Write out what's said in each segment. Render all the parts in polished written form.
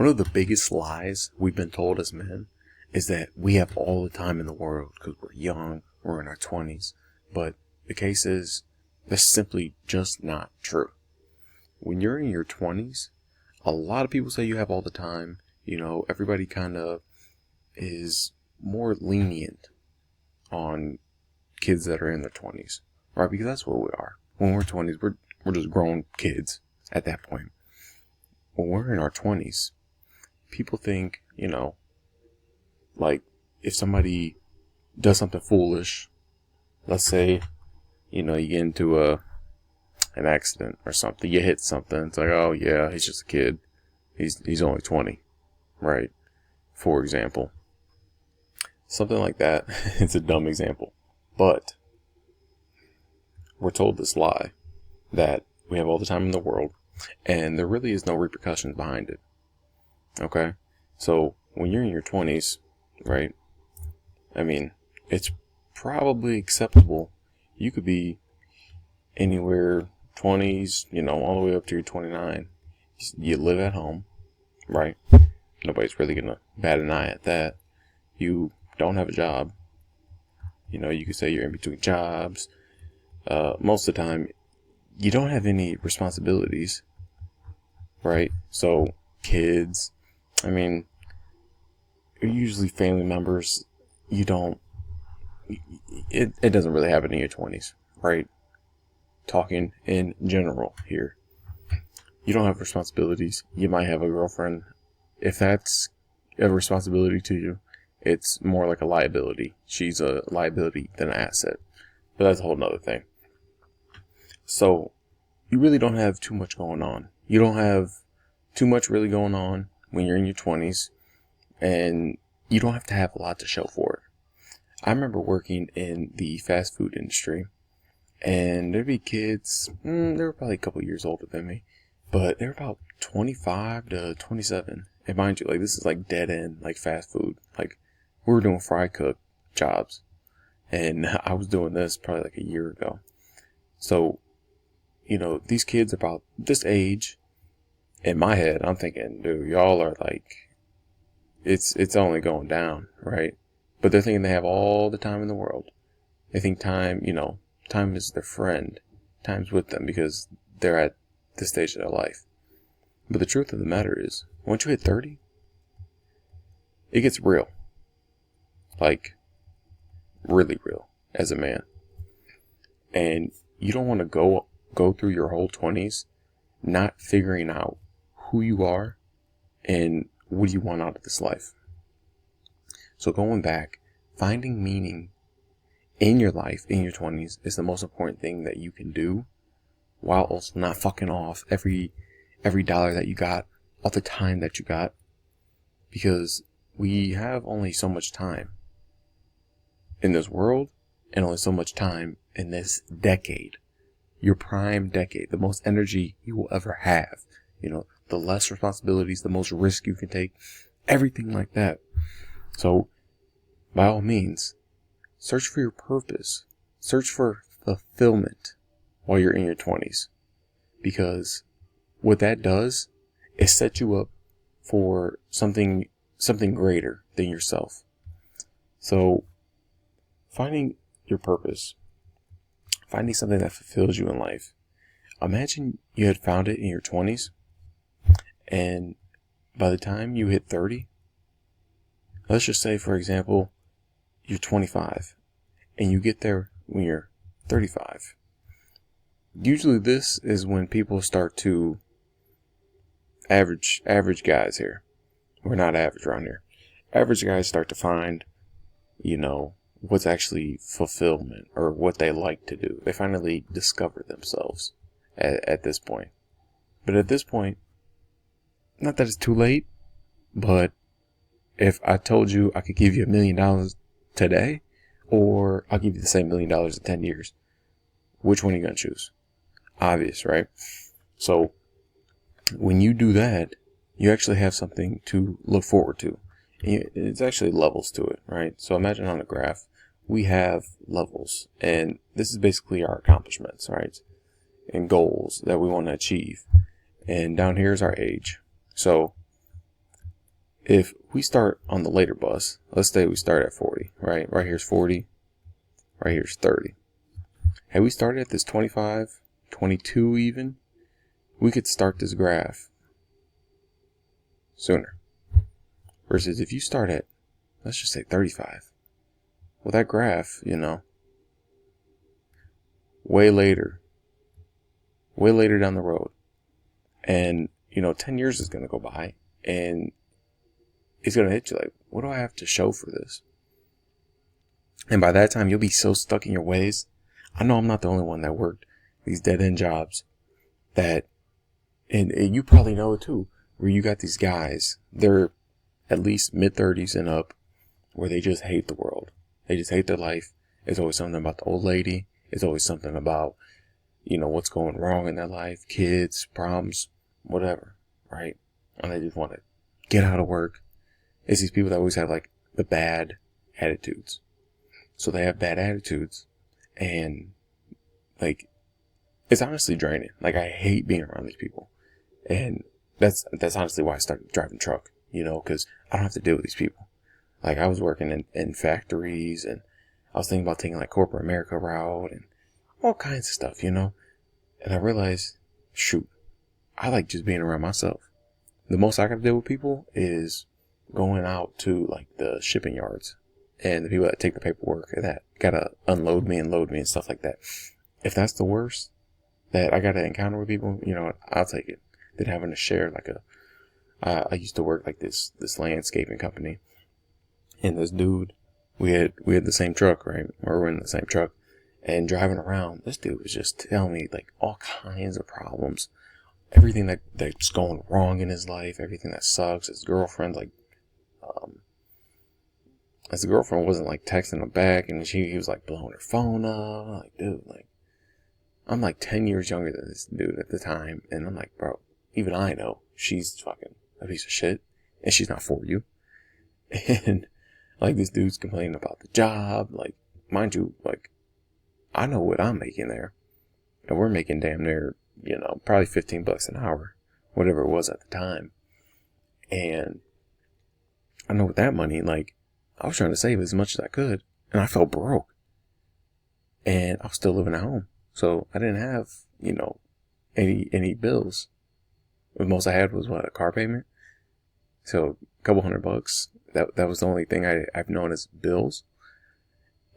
One of the biggest lies we've been told as men is that we have all the time in the world because we're young, we're in our 20s. But the case is, that's simply just not true. When you're in your 20s, a lot of people say you have all the time. You know, everybody kind of is more lenient on kids that are in their 20s, right? Because that's what we are. When we're 20s, we're just grown kids at that point. When we're in our 20s, people think, like if somebody does something foolish, let's say, you get into an accident or something, you hit something, it's like, oh yeah, he's just a kid. He's only 20, right? For example. Something like that. It's a dumb example. But we're told this lie that we have all the time in the world and there really is no repercussions behind it. Okay? So when you're in your 20s, right? I mean, it's probably acceptable. You could be anywhere 20s, all the way up to your 29. You live at home, right? Nobody's really going to bat an eye at that. You don't have a job. You could say you're in between jobs. Most of the time, you don't have any responsibilities, right? So kids, usually family members, it doesn't really happen in your 20s, right? Talking in general here. You don't have responsibilities. You might have a girlfriend. If that's a responsibility to you, it's more like a liability. She's a liability than an asset. But that's a whole nother thing. So, you really don't have too much going on. You don't have too much really going on when you're in your 20s. And you don't have to have a lot to show for it. I remember working in the fast food industry. And there'd be kids, they were probably a couple years older than me. But they were about 25 to 27. And mind you, this is dead end, fast food. We were doing fry cook jobs. And I was doing this probably a year ago. So, these kids about this age, in my head, I'm thinking, dude, y'all are it's only going down, right? But they're thinking they have all the time in the world. They think time is their friend. Time's with them because they're at this stage of their life. But the truth of the matter is, once you hit 30, it gets real. Really real as a man. And you don't want to go through your whole 20s not figuring out who you are and what do you want out of this life. So going back, finding meaning in your life, in your 20s, is the most important thing that you can do, while also not fucking off every dollar that you got, all the time that you got, because we have only so much time in this world and only so much time in this decade, your prime decade, the most energy you will ever have, the less responsibilities, the most risk you can take, everything like that. So by all means, search for your purpose, search for fulfillment while you're in your 20s, because what that does is set you up for something greater than yourself. So finding your purpose, finding something that fulfills you in life. Imagine you had found it in your 20s, and by the time you hit 30, let's just say, for example, you're 25, and you get there when you're 35. Usually this is when people start to, average guys here, we're not average around here, average guys start to find, what's actually fulfillment, or what they like to do. They finally discover themselves at this point. But at this point, not that it's too late, but if I told you I could give you $1 million today, or I'll give you the same $1 million in 10 years, which one are you going to choose? Obvious, right? So when you do that, you actually have something to look forward to. It's actually levels to it, right? So imagine on a graph, we have levels, and this is basically our accomplishments, right? And goals that we want to achieve. And down here is our age. So if we start on the later bus, let's say we start at 40, right? Right here's 40, right here's 30. Had we started at this 25, 22 even, we could start this graph sooner. Versus if you start at, let's just say 35. Well, that graph, way later down the road. And, 10 years is going to go by and it's going to hit you like, what do I have to show for this? And by that time, you'll be so stuck in your ways. I know I'm not the only one that worked these dead-end jobs that, and you probably know it too, where you got these guys, they're at least mid-30s and up, where they just hate the world. They just hate their life. It's always something about the old lady. It's always something about, what's going wrong in their life, kids, problems, whatever, right? And they just want to get out of work. It's these people that always have like the bad attitudes. So they have bad attitudes and like, it's honestly draining. Like I hate being around these people. And that's honestly why I started driving truck, cause I don't have to deal with these people. Like I was working in factories and I was thinking about taking like corporate America route and all kinds of stuff, And I realized, shoot, I like just being around myself. The most I gotta deal with people is going out to like the shipping yards and the people that take the paperwork and that gotta unload me and load me and stuff like that. If that's the worst that I gotta encounter with people, I'll take it. Than having to share like I used to work like this landscaping company, and this dude, we had the same truck, right? Or we're in the same truck, and driving around, this dude was just telling me like all kinds of problems, everything that's going wrong in his life, everything that sucks. His girlfriend his girlfriend wasn't like texting him back, and he was like blowing her phone up. I'm like, dude, like I'm like 10 years younger than this dude at the time, and I'm like, bro, even I know she's fucking a piece of shit, and she's not for you. And like this dude's complaining about the job, like mind you, like I know what I'm making there, and we're making damn near, probably $15 an hour, whatever it was at the time. And I know with that money, like I was trying to save as much as I could, and I felt broke, and I was still living at home, so I didn't have, any bills. The most I had was a car payment. So a couple $100. That was the only thing I've known as bills.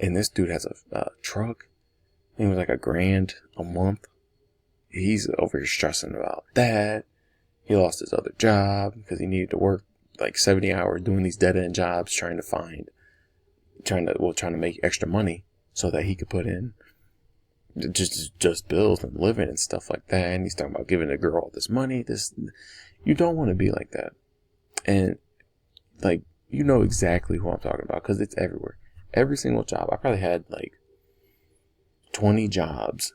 And this dude has a truck. It was like $1,000 a month. He's over here stressing about that. He lost his other job because he needed to work like 70 hours doing these dead end jobs, trying to make extra money so that he could put in just bills and living and stuff like that. And he's talking about giving the girl all this money. You don't want to be like that. And like, exactly who I'm talking about because it's everywhere. Every single job. I probably had like 20 jobs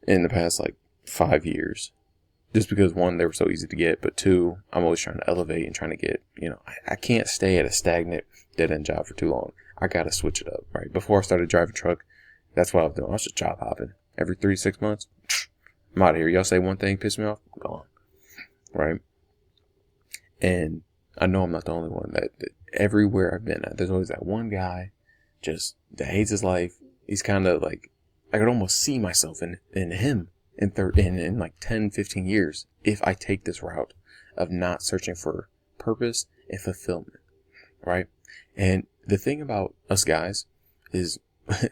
in the past like 5 years. Just because one, they were so easy to get, but two, I'm always trying to elevate and trying to get, I can't stay at a stagnant dead end job for too long. I gotta switch it up, right? Before I started driving truck, that's what I was doing. I was just job hopping. Every 3-6 months, I'm out of here. Y'all say one thing, piss me off, I'm gone. Right? And I know I'm not the only one that everywhere I've been at, there's always that one guy just that hates his life. He's kind of like, I could almost see myself in him in like 10, 15 years if I take this route of not searching for purpose and fulfillment. Right? And the thing about us guys is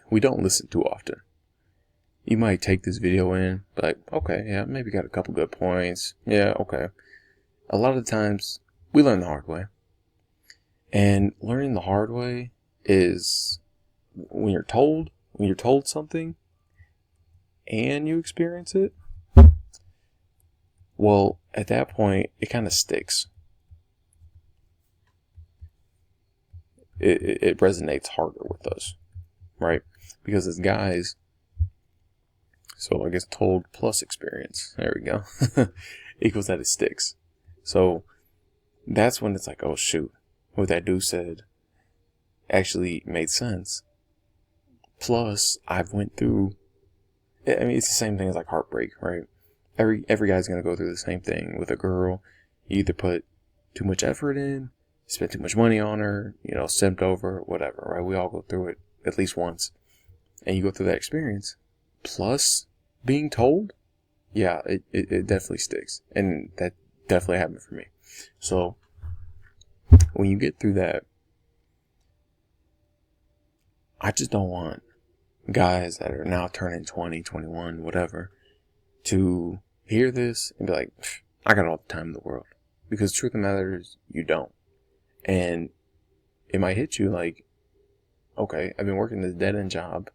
we don't listen too often. You might take this video in, but like, okay, yeah, maybe got a couple good points. Yeah, okay. A lot of the times, we learn the hard way. And learning the hard way is when you're told something and you experience it, well, at that point, it kind of sticks. It resonates harder with us, right? Because as guys, so I guess told plus experience, there we go, equals that it sticks. So that's when it's like, oh shoot, what that dude said actually made sense. Plus, I've went through, I mean, it's the same thing as like heartbreak, right? Every guy's gonna go through the same thing with a girl. You either put too much effort in, spent too much money on her, simped over, whatever, right? We all go through it at least once. And you go through that experience, plus being told, yeah, it definitely sticks. And that definitely happened for me. So when you get through that, I just don't want guys that are now turning 20, 21, whatever, to hear this and be like, I got all the time in the world. Because the truth of the matter is, you don't. And it might hit you like, okay, I've been working this dead-end job.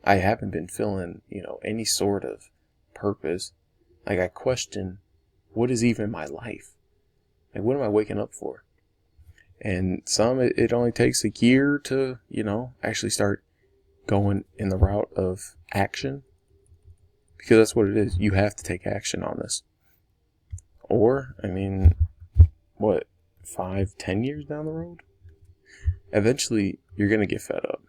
I haven't been feeling, any sort of purpose. Like, I question, what is even my life? Like, what am I waking up for? And some, it only takes a year to, actually start going in the route of action. Because that's what it is. You have to take action on this. Or, 5, 10 years down the road? Eventually, you're going to get fed up.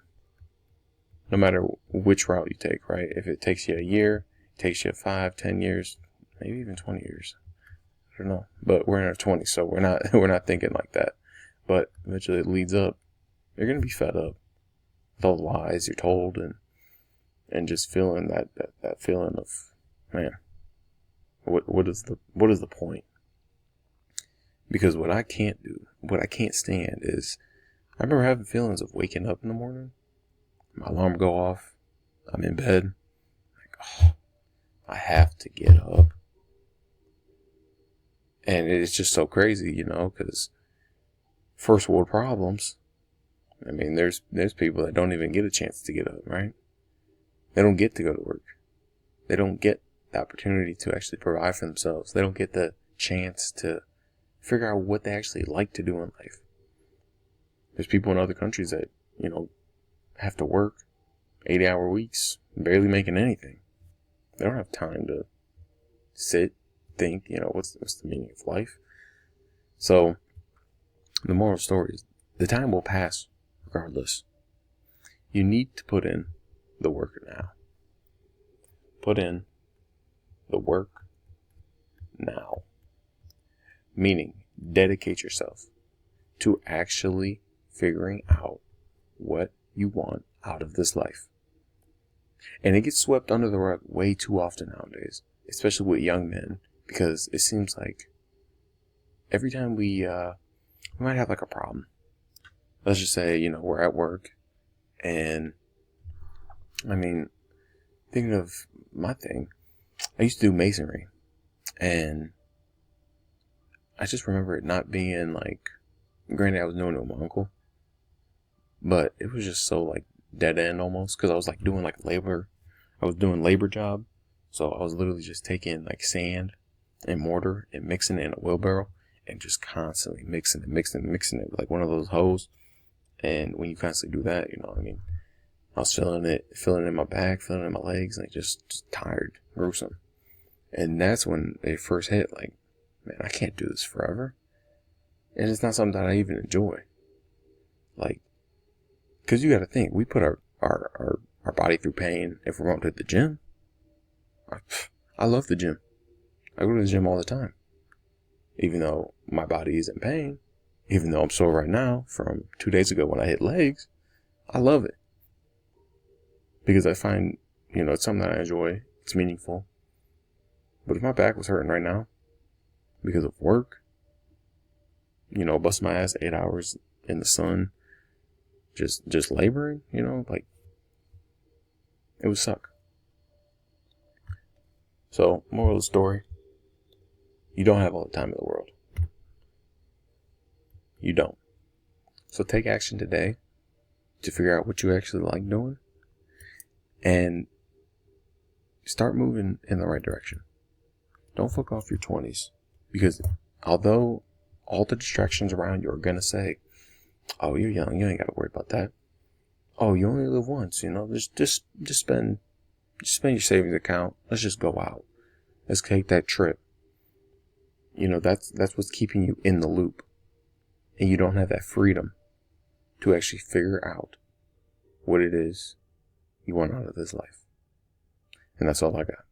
No matter which route you take, right? If it takes you a year, it takes you 5, 10 years, maybe even 20 years. I don't know. But we're in our 20s, so we're not thinking like that. But eventually it leads up. You're going to be fed up with all the lies you're told and just feeling that feeling of, man, what is the point? Because what I can't stand is, I remember having feelings of waking up in the morning, my alarm go off, I'm in bed, I have to get up. And it's just so crazy, because first world problems, there's people that don't even get a chance to get up, right? They don't get to go to work. They don't get the opportunity to actually provide for themselves. They don't get the chance to figure out what they actually like to do in life. There's people in other countries that, have to work 80-hour weeks, barely making anything. They don't have time to sit, think, what's the meaning of life? So, the moral of the story is, the time will pass regardless. You need to put in the work now. Put in the work now. Meaning, dedicate yourself to actually figuring out what you want out of this life. And it gets swept under the rug way too often nowadays, especially with young men, because it seems like every time we might have like a problem. Let's just say, we're at work, and thinking of my thing, I used to do masonry, and I just remember it not being like, granted I was doing it with my uncle, but it was just so like dead end almost, because I was like doing like labor. I was doing labor job, so I was literally just taking like sand and mortar and mixing it in a wheelbarrow and just constantly mixing it like one of those hoes. And when you constantly do that, I was feeling it in my back, feeling it in my legs, like just tired, gruesome. And that's when it first hit, like, man, I can't do this forever. And it's not something that I even enjoy. Like, because you got to think, we put our body through pain if we're going to the gym. I love the gym. I go to the gym all the time. Even though my body is in pain, even though I'm sore right now from 2 days ago when I hit legs, I love it. Because I find, it's something that I enjoy. It's meaningful. But if my back was hurting right now because of work, bust my ass 8 hours in the sun, just laboring, like, it would suck. So, moral of the story, you don't have all the time in the world. You don't. So take action today to figure out what you actually like doing and start moving in the right direction. Don't fuck off your 20s, because although all the distractions around you are going to say, oh, you're young, you ain't got to worry about that. Oh, you only live once, just spend your savings account. Let's just go out. Let's take that trip. That's what's keeping you in the loop. And you don't have that freedom to actually figure out what it is you want out of this life. And that's all I got.